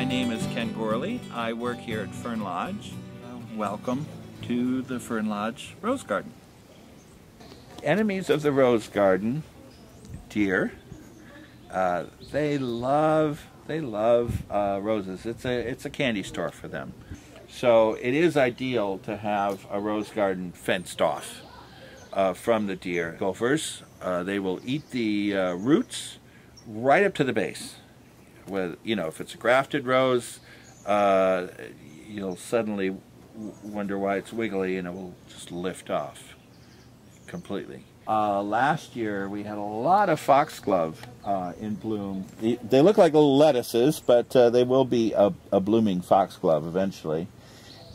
name is Ken Gorley. I work here at Fern Lodge. Welcome to the Fern Lodge Rose Garden. Enemies of the rose garden, deer. They love roses. It's a candy store for them. So it is ideal to have a rose garden fenced off from the deer. Gophers, they will eat the roots right up to the base. With, if it's a grafted rose, you'll suddenly wonder why it's wiggly, and it will just lift off completely. Last year we had a lot of foxglove in bloom. They look like little lettuces, but they will be a blooming foxglove eventually.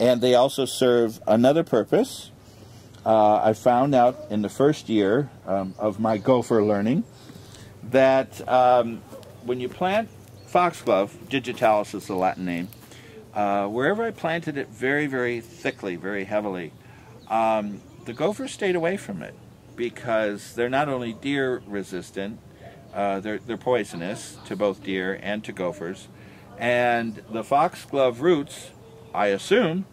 And they also serve another purpose. I found out in the first year of my gopher learning that when you plant foxglove, digitalis is the Latin name, wherever I planted it very, very thickly, very heavily, the gophers stayed away from it because they're not only deer resistant, they're poisonous to both deer and to gophers, and the foxglove roots, I assume,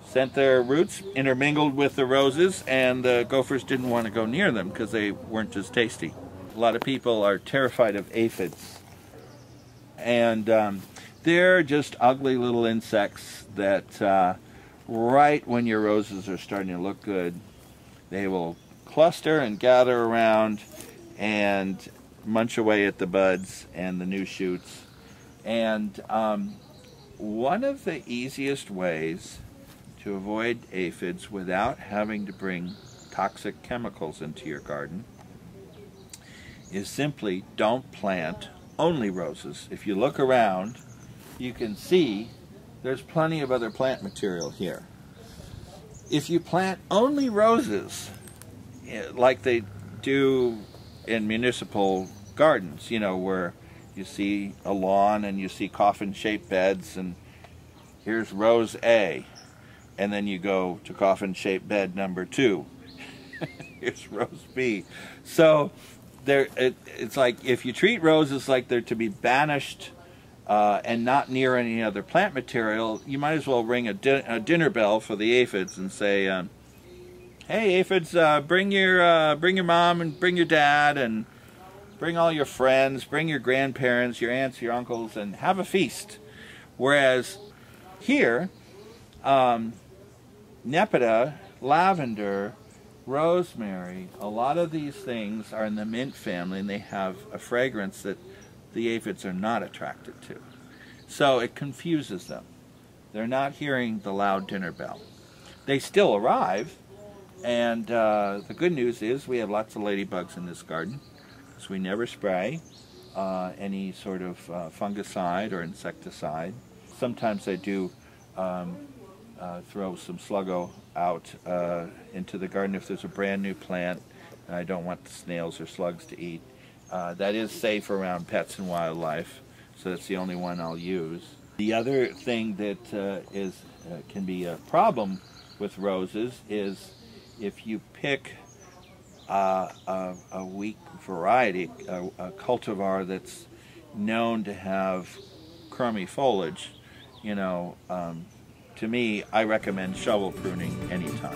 sent their roots intermingled with the roses, and the gophers didn't want to go near them because they weren't as tasty. A lot of people are terrified of aphids. And they're just ugly little insects that right when your roses are starting to look good, they will cluster and gather around and munch away at the buds and the new shoots. And one of the easiest ways to avoid aphids without having to bring toxic chemicals into your garden is simply don't plant only roses. If you look around, you can see there's plenty of other plant material here. If you plant only roses, like they do in municipal gardens, where you see a lawn and you see coffin-shaped beds, and here's rose A, and then you go to coffin-shaped bed number 2. Here's rose B. So it's like if you treat roses like they're to be banished and not near any other plant material, you might as well ring a dinner bell for the aphids and say, "Hey, aphids, bring your mom and bring your dad and bring all your friends, bring your grandparents, your aunts, your uncles, and have a feast." Whereas here, nepeta, lavender, rosemary, a lot of these things are in the mint family, and they have a fragrance that the aphids are not attracted to. So it confuses them. They're not hearing the loud dinner bell. They still arrive, and the good news is we have lots of ladybugs in this garden, because we never spray any sort of fungicide or insecticide. Sometimes I do throw some sluggo out into the garden if there's a brand new plant and I don't want the snails or slugs to eat. That is safe around pets and wildlife, so that's the only one I'll use. The other thing that can be a problem with roses is if you pick a weak variety, a cultivar that's known to have crummy foliage, to me, I recommend shovel pruning anytime.